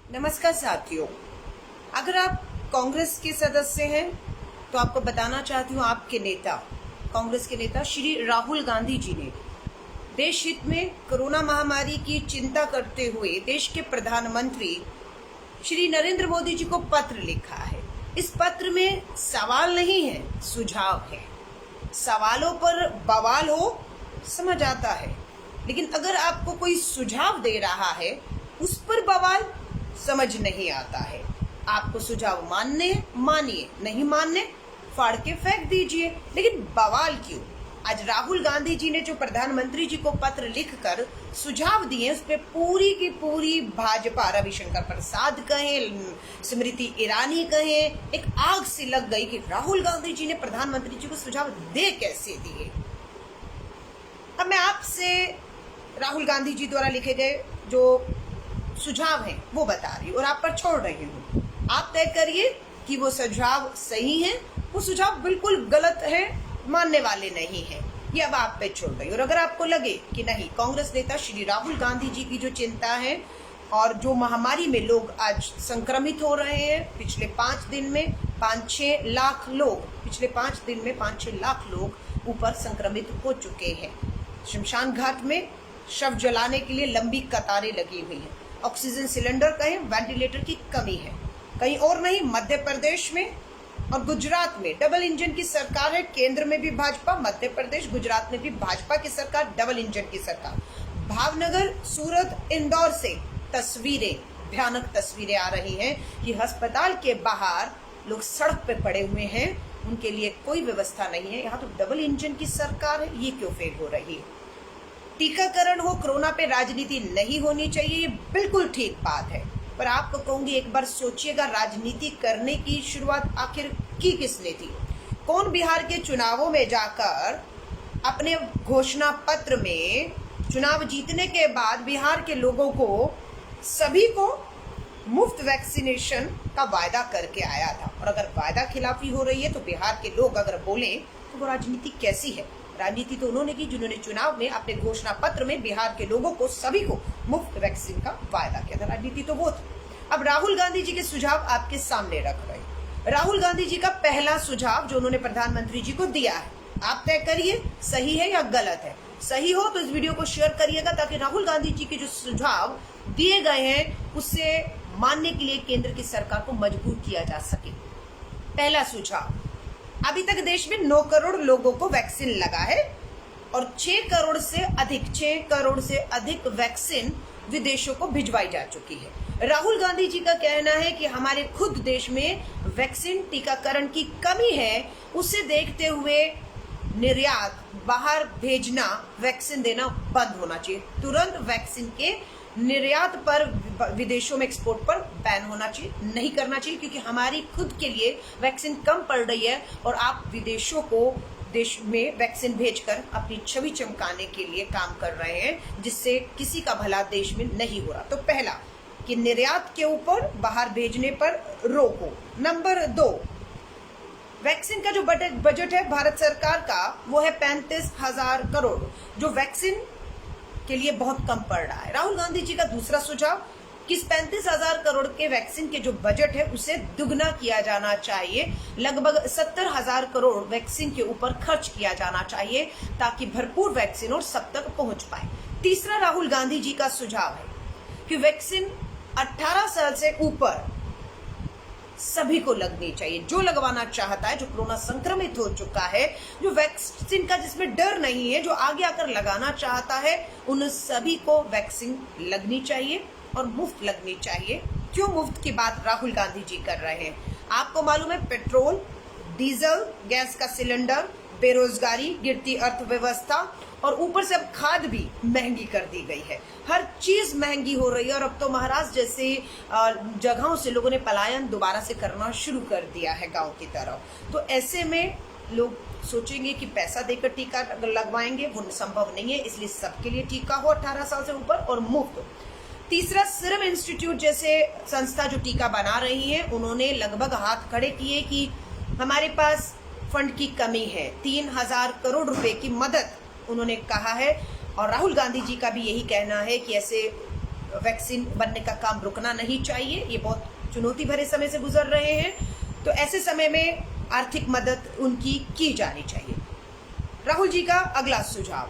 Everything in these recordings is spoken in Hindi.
नमस्कार साथियों, अगर आप कांग्रेस के सदस्य हैं तो आपको बताना चाहती हूँ आपके नेता, कांग्रेस के नेता श्री राहुल गांधी जी ने देश हित में कोरोना महामारी की चिंता करते हुए देश के प्रधानमंत्री श्री नरेंद्र मोदी जी को पत्र लिखा है। इस पत्र में सवाल नहीं है, सुझाव है। सवालों पर बवाल हो समझ आता है, लेकिन अगर आपको कोई सुझाव दे रहा है उस पर बवाल समझ नहीं आता है। आपको सुझाव मानने मानिए, नहीं मानने फाड़ के फेंक दीजिए, लेकिन बवाल क्यों? आज राहुल गांधी जी ने जो प्रधानमंत्री जी को पत्र लिखकर सुझाव दिए उस पर पूरी की पूरी भाजपा, रविशंकर प्रसाद कहें, स्मृति ईरानी कहें, एक आग सी लग गई कि राहुल गांधी जी ने प्रधानमंत्री जी को सुझाव दे कैसे दिए। अब मैं आपसे राहुल गांधी जी द्वारा लिखे गए जो सुझाव हैं वो बता रही हूँ और आप पर छोड़ रही हूँ। आप तय करिए कि वो सुझाव सही है, वो सुझाव बिल्कुल गलत है, मानने वाले नहीं है, ये अब आप पे छोड़ रही हूँ। और अगर आपको लगे कि नहीं, कांग्रेस नेता श्री राहुल गांधी जी की जो चिंता है और जो महामारी में लोग आज संक्रमित हो रहे हैं, पिछले 5 दिन में 5-6 लाख लोग, पिछले 5 दिन में 5-6 लाख लोग ऊपर संक्रमित हो चुके हैं। शमशान घाट में शव जलाने के लिए लंबी कतारें लगी हुई हैं। ऑक्सीजन सिलेंडर कहें, वेंटिलेटर की कमी है। कहीं और नहीं, मध्य प्रदेश में और गुजरात में डबल इंजन की सरकार है। केंद्र में भी भाजपा, मध्य प्रदेश गुजरात में भी भाजपा की सरकार, डबल इंजन की सरकार। भावनगर, सूरत, इंदौर से तस्वीरें, भयानक तस्वीरें आ रही हैं कि अस्पताल के बाहर लोग सड़क पे पड़े हुए हैं, उनके लिए कोई व्यवस्था नहीं है। यहाँ तो डबल इंजन की सरकार है, ये क्यों फेल हो रही है? टीकाकरण हो, कोरोना पे राजनीति नहीं होनी चाहिए, ये बिल्कुल ठीक बात है। पर आपको कहूंगी, एक बार सोचिएगा, राजनीति करने की शुरुआत आखिर की किसने थी? कौन बिहार के चुनावों में जाकर अपने घोषणा पत्र में चुनाव जीतने के बाद बिहार के लोगों को, सभी को मुफ्त वैक्सीनेशन का वायदा करके आया था? और अगर वायदा खिलाफी हो रही है तो बिहार के लोग अगर बोलें तो वो राजनीति कैसी है? राजनीति तो उन्होंने की जिन्होंने चुनाव में अपने घोषणा पत्र में बिहार के लोगों को, सभी को मुफ्त वैक्सीन का वायदा किया था। राजनीति तो वो थी। अब राहुल गांधी जी के सुझाव आपके सामने रख रहे। राहुल गांधी जी का पहला सुझाव जो उन्होंने प्रधानमंत्री जी को दिया है, आप तय करिए सही है या गलत है। सही हो तो इस वीडियो को शेयर करिएगा ताकि राहुल गांधी जी के जो सुझाव दिए गए हैं उससे मानने के लिए केंद्र की सरकार को मजबूर किया जा सके। पहला सुझाव, अभी तक देश में 9 करोड़ लोगों को वैक्सीन लगा है और 6 करोड़ से अधिक वैक्सीन विदेशों को भिजवाई जा चुकी है। राहुल गांधी जी का कहना है कि हमारे खुद देश में वैक्सीन टीकाकरण की कमी है, उसे देखते हुए निर्यात, बाहर भेजना, वैक्सीन देना बंद होना चाहिए। तुरंत वैक्सीन के निर्यात पर, विदेशों में एक्सपोर्ट पर बैन होना चाहिए, नहीं करना चाहिए, क्योंकि हमारी खुद के लिए वैक्सीन कम पड़ रही है और आप विदेशों को देश में वैक्सीन भेजकर अपनी छवि चमकाने के लिए काम कर रहे हैं, जिससे किसी का भला देश में नहीं हो रहा। तो पहला कि निर्यात के ऊपर, बाहर भेजने पर रोक हो। नंबर 2, वैक्सीन का जो बजट है भारत सरकार का वो है 35,000 करोड़, जो वैक्सीन के लिए बहुत कम पड़ रहा है। राहुल गांधी जी का दूसरा सुझाव कि इस 35,000 करोड़ के वैक्सीन के जो बजट है उसे दुगना किया जाना चाहिए, लगभग 70,000 करोड़ वैक्सीन के ऊपर खर्च किया जाना चाहिए ताकि भरपूर वैक्सीन और सब तक पहुंच पाए। तीसरा राहुल गांधी जी का सुझाव है कि वैक्सीन 18 साल से ऊपर सभी को लगनी चाहिए। जो लगवाना चाहता है, जो कोरोना संक्रमित हो चुका है, जो वैक्सीन का जिसमें डर नहीं है, जो आगे आकर लगाना चाहता है, उन सभी को वैक्सीन लगनी चाहिए और मुफ्त लगनी चाहिए। क्यों मुफ्त की बात राहुल गांधी जी कर रहे हैं? आपको मालूम है, पेट्रोल, डीजल, गैस का सिलेंडर, बेरोजगारी, गिरती अर्थव्यवस्था और ऊपर से अब खाद भी महंगी कर दी गई है। हर चीज महंगी हो रही है और अब तो महाराष्ट्र जैसे जगहों से लोगों ने पलायन दोबारा से करना शुरू कर दिया है गांव की तरफ। तो ऐसे में लोग सोचेंगे कि पैसा देकर टीका लगवाएंगे, वो संभव नहीं है। इसलिए सबके लिए टीका हो 18 साल से ऊपर और मुफ्त। तीसरा, सीरम इंस्टीट्यूट जैसे संस्था जो टीका बना रही है, उन्होंने लगभग हाथ खड़े किए कि हमारे पास फंड की कमी है। 3,000 करोड़ रुपए की मदद उन्होंने कहा है और राहुल गांधी जी का भी यही कहना है कि ऐसे वैक्सीन बनने का काम रुकना नहीं चाहिए। ये बहुत चुनौती भरे समय से गुजर रहे हैं, तो ऐसे समय में आर्थिक मदद उनकी की जानी चाहिए। राहुल जी का अगला सुझाव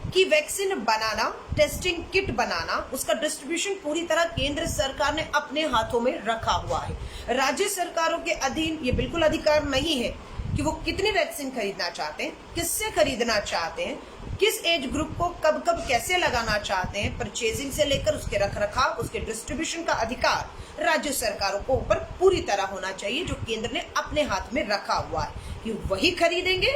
कि वैक्सीन बनाना, टेस्टिंग किट बनाना, उसका डिस्ट्रीब्यूशन पूरी तरह केंद्र सरकार ने अपने हाथों में रखा हुआ है। राज्य सरकारों के अधीन ये बिल्कुल अधिकार नहीं है कि वो कितनी वैक्सीन खरीदना चाहते हैं, किससे खरीदना चाहते हैं, किस एज ग्रुप को कब कब कैसे लगाना चाहते हैं। परचेजिंग से लेकर उसके रखरखाव, उसके डिस्ट्रीब्यूशन का अधिकार राज्य सरकारों को ऊपर पूरी तरह होना चाहिए, जो केंद्र ने अपने हाथ में रखा हुआ है कि वही खरीदेंगे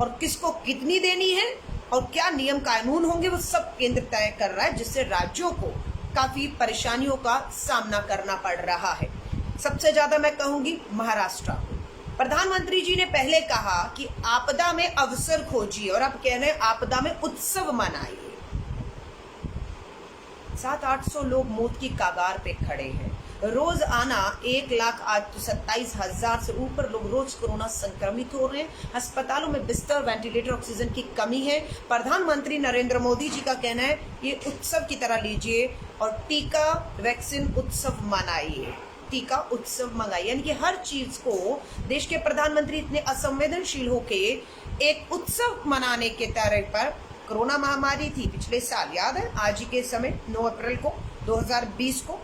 और किसको कितनी देनी है और क्या नियम कानून होंगे, वो सब केंद्र तय कर रहा है, जिससे राज्यों को काफी परेशानियों का सामना करना पड़ रहा है। सबसे ज्यादा मैं कहूंगी महाराष्ट्र। प्रधानमंत्री जी ने पहले कहा कि आपदा में अवसर खोजिए, और अब कह रहे हैं आपदा में उत्सव मनाइए। 700-800 लोग मौत की कगार पे खड़े हैं। रोज आना 1,27,000 से ऊपर लोग रोज कोरोना संक्रमित हो रहे हैं। अस्पतालों में बिस्तर, वेंटिलेटर, ऑक्सीजन की कमी है। प्रधानमंत्री नरेंद्र मोदी जी का कहना है ये उत्सव की तरह लीजिए और टीका वैक्सीन उत्सव मनाइए, टीका उत्सव मंगाइए। यानी कि हर चीज को देश के प्रधानमंत्री इतने असंवेदनशील होके एक उत्सव मनाने के तरह पर, कोरोना महामारी थी पिछले साल, याद है, आज ही के समय 9 अप्रैल को 2020 को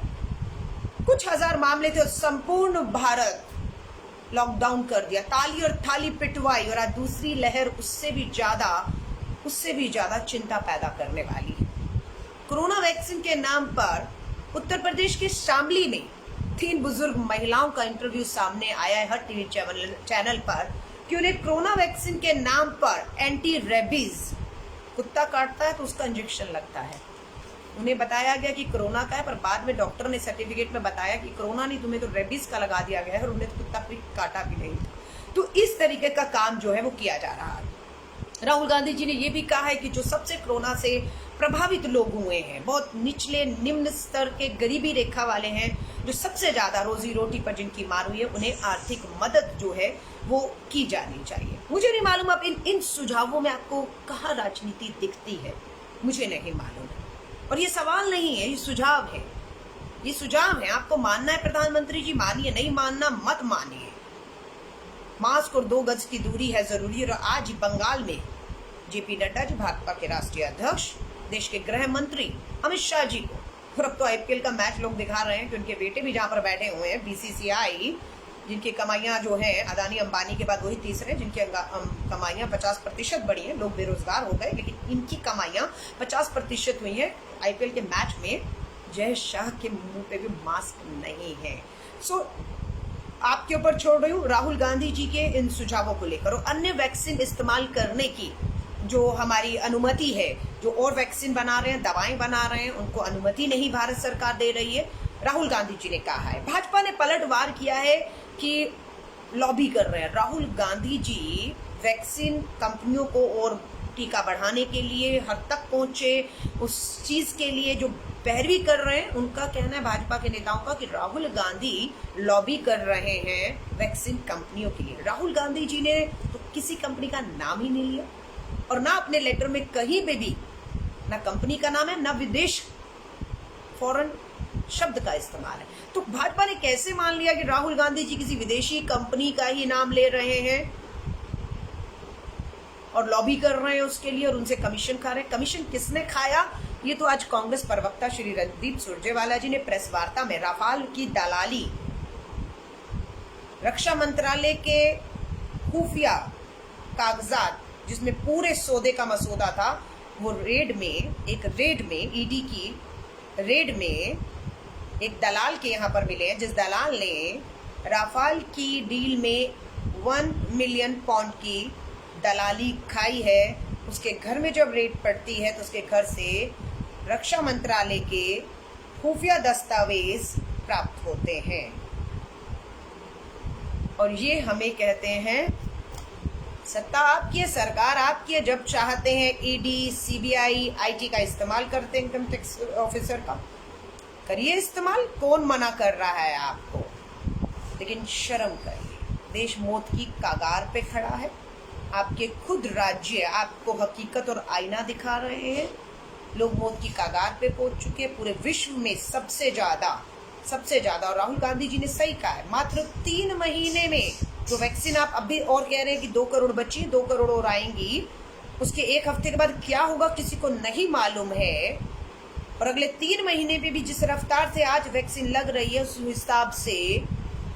कुछ हजार मामले थे और संपूर्ण भारत लॉकडाउन कर दिया, ताली और थाली पिटवाई। और आज दूसरी लहर उससे भी ज्यादा चिंता पैदा करने वाली है। कोरोना वैक्सीन के नाम पर उत्तर प्रदेश के शामली में 3 बुजुर्ग महिलाओं का इंटरव्यू सामने आया है हर टीवी चैनल पर कि उन्हें कोरोना वैक्सीन के नाम पर एंटी रेबीज, कुत्ता काटता है तो उसका इंजेक्शन लगता है। उन्हें बताया गया कि कोरोना का है, पर बाद में डॉक्टर ने सर्टिफिकेट में बताया कि कोरोना नहीं, तुम्हें तो रेबीज का लगा दिया गया है, और उन्हें तो कुत्ता भी काटा भी नहीं था। तो इस तरीके का काम जो है वो किया जा रहा है। राहुल गांधी जी ने यह भी कहा है कि जो सबसे कोरोना से प्रभावित लोग हुए हैं, बहुत निचले निम्न स्तर के गरीबी रेखा वाले हैं, जो सबसे ज्यादा रोजी रोटी पर जिनकी मार हुई है, उन्हें आर्थिक मदद जो है वो की जानी चाहिए। मुझे नहीं मालूम अब इन सुझावों में आपको कहाँ राजनीति दिखती है, मुझे नहीं मालूम। और ये सवाल नहीं है, ये सुझाव है, ये सुझाव है। आपको मानना है प्रधानमंत्री जी, मानिए, नहीं मानना मत मानिए। मास्क और 2 गज की दूरी है जरूरी। और आज बंगाल में जेपी नड्डा जी, भाजपा के राष्ट्रीय अध्यक्ष, देश के गृह मंत्री अमित शाह जी को, और अब तो आईपीएल का मैच लोग दिखा रहे हैं कि उनके बेटे भी जहां पर बैठे हुए हैं, बीसीसीआई, जिनकी कमाइयां जो हैं अदानी अंबानी के बाद वही तीसरे, जिनकी कमाइयां 50% बढ़ी हैं। लोग बेरोजगार हो गए लेकिन इनकी कमाइयां 50% हुई हैं। आईपीएल के मैच में जय शाह के मुंह पे भी मास्क नहीं है। सो आपके ऊपर छोड़ रही हूँ राहुल गांधी जी के इन सुझावों को लेकर। और अन्य वैक्सीन इस्तेमाल करने की जो हमारी अनुमति है, जो और वैक्सीन बना रहे हैं, दवाएं बना रहे हैं, उनको अनुमति नहीं भारत सरकार दे रही है। राहुल गांधी जी ने कहा है, भाजपा ने पलटवार किया है कि लॉबी कर रहे हैं। राहुल गांधी जी वैक्सीन कंपनियों को और टीका बढ़ाने के लिए हर तक पहुंचे, उस चीज के लिए जो पैरवी कर रहे हैं। उनका कहना है भाजपा के नेताओं का कि राहुल गांधी लॉबी कर रहे हैं वैक्सीन कंपनियों के लिए। राहुल गांधी जी ने तो किसी कंपनी का नाम ही नहीं लिया, और ना अपने लेटर में कहीं पे भी ना कंपनी का नाम है, ना विदेश फॉरेन शब्द का इस्तेमाल है। तो भाजपा ने कैसे मान लिया कि राहुल गांधी जी किसी विदेशी कंपनी का ही नाम ले रहे हैं और लॉबी कर रहे हैं उसके लिए, और उनसे कमीशन खा रहे हैं। कमीशन किसने खाया, ये तो आज कांग्रेस प्रवक्ता श्री रणदीप सुरजेवाला जी ने प्रेस वार्ता में, राफाल की दलाली, रक्षा मंत्रालय के खुफिया कागजात जिसमें पूरे सौदे का मसौदा था, वो रेड में ईडी की रेड में एक दलाल के यहाँ पर मिले हैं, जिस दलाल ने राफाल की डील में 1 मिलियन पाउंड की दलाली खाई है। उसके घर में जब रेड पड़ती है तो उसके घर से रक्षा मंत्रालय के खुफिया दस्तावेज प्राप्त होते हैं, और ये हमें कहते हैं सत्ता आपकी है, सरकार आपकी है। जब चाहते हैं ईडी, सीबीआई, आईटी का इस्तेमाल करते हैं, इनकम टैक्स ऑफिसर का, करिए इस्तेमाल, कौन मना कर रहा है आपको। लेकिन शर्म करिए, देश मौत की कगार पे खड़ा है। आपके खुद राज्य आपको हकीकत और आईना दिखा रहे हैं। लोग मौत की कगार पे पहुंच चुके हैं पूरे विश्व में सबसे ज्यादा। और राहुल गांधी जी ने सही कहा है, मात्र 3 महीने में जो वैक्सीन आप अभी और कह रहे हैं कि 2 करोड़ बची, 2 करोड़ और आएंगी, उसके 1 हफ्ते के बाद क्या होगा किसी को नहीं मालूम है। और अगले 3 महीने में भी जिस रफ्तार से आज वैक्सीन लग रही है, उस हिसाब से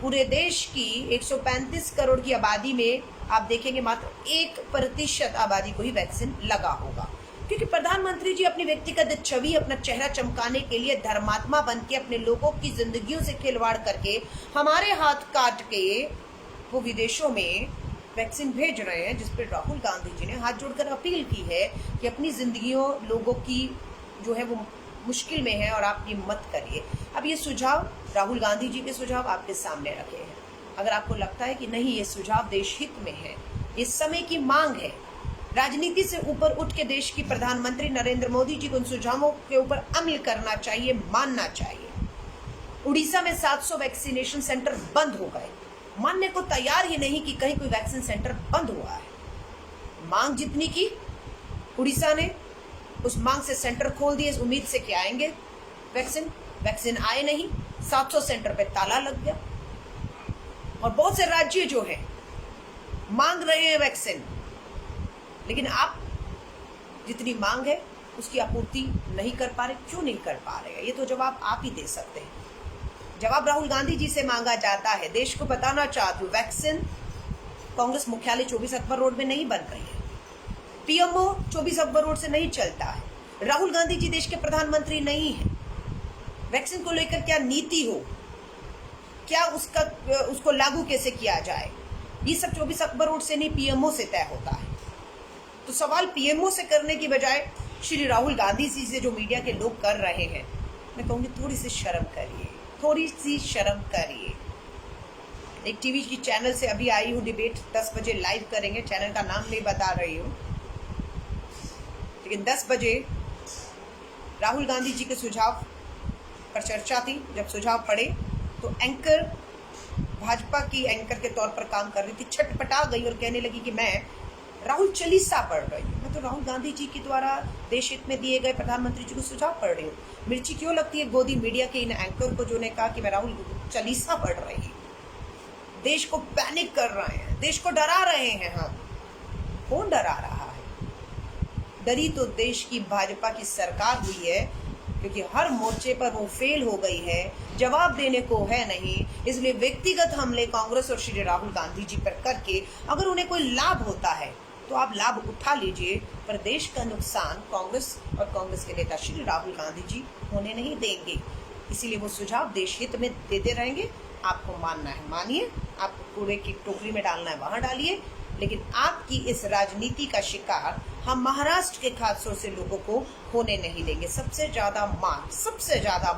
पूरे देश की 135 करोड़ की आबादी में आप देखेंगे मात्र 1% आबादी को ही वैक्सीन लगा होगा। क्योंकि प्रधानमंत्री जी अपनी व्यक्तिगत छवि, अपना चेहरा चमकाने के लिए धर्मात्मा बन के अपने लोगों की जिंदगियों से खिलवाड़ करके हमारे हाथ काट के वो विदेशों में वैक्सीन भेज रहे हैं, जिस पर राहुल गांधी जी ने हाथ जोड़कर अपील की है कि अपनी जिंदगियों लोगों की जो है वो मुश्किल में है और आप ये मत करिए। अब ये सुझाव राहुल गांधी जी के सुझाव आपके सामने रखे हैं। अगर आपको लगता है कि नहीं ये सुझाव देश हित में है, इस समय की मांग है, राजनीति से ऊपर उठ के देश की प्रधानमंत्री नरेंद्र मोदी जी को उन सुझावों के ऊपर अमल करना चाहिए, मानना चाहिए। उड़ीसा में 700 वैक्सीनेशन सेंटर बंद हो गए, मानने को तैयार ही नहीं कि कहीं कोई वैक्सीन सेंटर बंद हुआ है। मांग जितनी की उड़ीसा ने, उस मांग से सेंटर खोल दिए इस उम्मीद से कि आएंगे वैक्सीन आए नहीं, 700 सेंटर पे ताला लग गया। और बहुत से राज्य जो है मांग रहे हैं वैक्सीन, लेकिन आप जितनी मांग है उसकी आपूर्ति नहीं कर पा रहे। क्यों नहीं कर पा रहे? ये तो जवाब आप ही दे सकते हैं। जवाब राहुल गांधी जी से मांगा जाता है। देश को बताना चाहती हूँ, वैक्सीन कांग्रेस मुख्यालय 24 अकबर रोड में नहीं बन रही है, पीएमओ 24 अकबर रोड से नहीं चलता है, राहुल गांधी जी देश के प्रधानमंत्री नहीं है। वैक्सीन को लेकर क्या नीति हो, क्या उसको लागू कैसे किया जाए, ये सब 24 अकबर रोड से नहीं पीएमओ से तय होता है। तो सवाल पीएमओ से करने की बजाय श्री राहुल गांधी जी से जो मीडिया के लोग कर रहे हैं, मैं कहूँगी थोड़ी सी शर्म करिए, थोड़ी सी शर्म करिए। एक टीवी की चैनल से अभी आई हूँ, डिबेट 10 बजे लाइव करेंगे, चैनल का नाम नहीं बता रही हूँ, लेकिन 10 बजे राहुल गांधी जी के सुझाव पर चर्चा थी। जब सुझाव पड़े तो एंकर, भाजपा की एंकर के तौर पर काम कर रही थी, छटपटा गई और कहने लगी कि मैं राहुल चालीसा पढ़ रही हूँ, मैं तो राहुल गांधी जी के द्वारा देश हित में दिए गए प्रधानमंत्री जी को सुझाव पढ़ रही हूँ। मिर्ची क्यों लगती है गोदी मीडिया के इन एंकर को, जो ने कहा कि मैं राहुल चालीसा पढ़ रही हूँ। देश को पैनिक कर रहे हैं, देश को डरा रहे हैं हम। कौन डरा रहा है? डरी तो देश की भाजपा की सरकार हुई है, क्योंकि हर मोर्चे पर वो फेल हो गई है, जवाब देने को है नहीं। इसलिए व्यक्तिगत हमले कांग्रेस और श्री राहुल गांधी जी पर करके अगर उन्हें कोई लाभ होता है तो आप लाभ उठा लीजिए, पर देश का नुकसान कांग्रेस और कांग्रेस के नेता श्री राहुल गांधी जी होने नहीं देंगे। इसीलिए वो सुझाव देश हित में देते रहेंगे। आपको मानना है मानिए, आपको कूड़े की टोकरी में डालना है वहां डालिए, लेकिन आपकी इस राजनीति का शिकार हम महाराष्ट्र के खासतौर से लोगों को होने नहीं देंगे। सबसे ज्यादा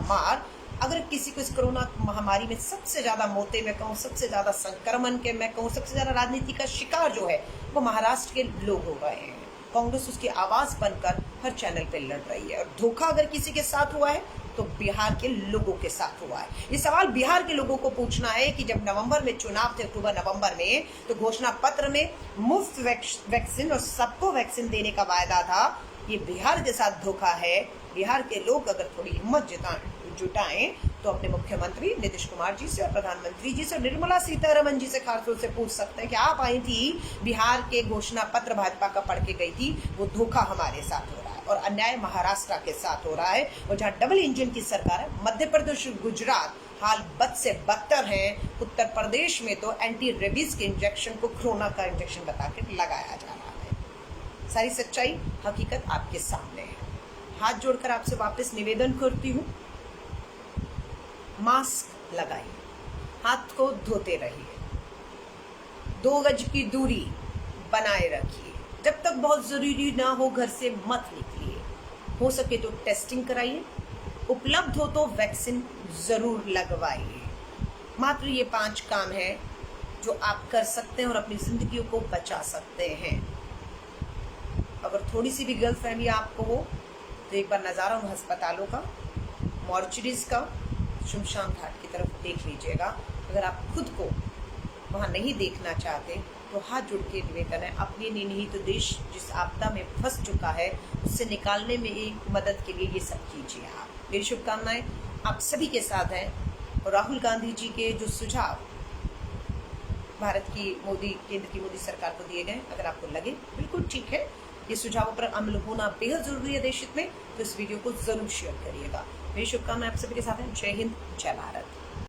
मार अगर किसी को इस कोरोना महामारी में सबसे ज्यादा मौतें मैं कहूँ, सबसे ज्यादा संक्रमण के मैं कहूँ, सबसे ज्यादा राजनीति का शिकार जो है वो महाराष्ट्र के लोग हो गए हैं। कांग्रेस उसकी आवाज बनकर हर चैनल पे लड़ रही है, और धोखा अगर किसी के साथ हुआ है तो बिहार के लोगों के साथ हुआ है। ये सवाल बिहार के लोगों को पूछना है कि जब नवंबर में चुनाव थे, अक्टूबर नवंबर में, तो घोषणा पत्र में मुफ्त वैक्सीन और सबको वैक्सीन देने का वायदा था। ये बिहार के साथ धोखा है। बिहार के लोग अगर थोड़ी हिम्मत जुटाएं तो अपने मुख्यमंत्री नीतीश कुमार जी से और प्रधानमंत्री जी से और निर्मला सीतारमन जी से खासतौर से पूछ सकते हैं कि आप आई थी, बिहार के घोषणा पत्र भाजपा का पढ़ के गई थी, वो धोखा हमारे साथ हो रहा है और अन्याय महाराष्ट्र के साथ हो रहा है। और जहाँ डबल इंजन की सरकार है, मध्य प्रदेश, गुजरात हाल बद से बदतर हैं। उत्तर प्रदेश में तो एंटी रेबीज के इंजेक्शन को कोरोना का इंजेक्शन बता के लगाया जा रहा है। सारी सच्चाई, हकीकत आपके सामने है। हाथ जोड़कर आपसे वापस निवेदन करती हूँ, मास्क लगाइए, हाथ को धोते रहिए, 2 गज की दूरी बनाए रखिए, जब तक बहुत जरूरी ना हो घर से मत निकलिए, हो सके तो टेस्टिंग कराइए, उपलब्ध हो तो वैक्सीन जरूर लगवाइए। मात्र ये 5 काम है जो आप कर सकते हैं और अपनी जिंदगियों को बचा सकते हैं। अगर थोड़ी सी भी गलतफहमी आपको हो तो एक बार नज़ारा उन अस्पतालों का, मॉर्चरीज का, शमशान घाट की तरफ देख लीजिएगा। अगर आप खुद को वहाँ नहीं देखना चाहते आपको हाथ जोड़ के निवेदन है, अपनी नहीं तो देश जिस आपदा में फंस चुका है उससे निकालने में एक मदद के लिए ये सब कीजिए आप। मेरी शुभकामनाएं आप सभी के साथ हैं। और राहुल गांधी जी के जो सुझाव भारत की केंद्र की मोदी सरकार को दिए गए, अगर आपको लगे बिल्कुल ठीक है, ये सुझावों पर अमल होना बेहद जरूरी है देश हित में, तो इस वीडियो को जरूर शेयर करिएगा। मेरी शुभकामनाएं आप सभी के साथ हैं। जय हिंद, जय भारत।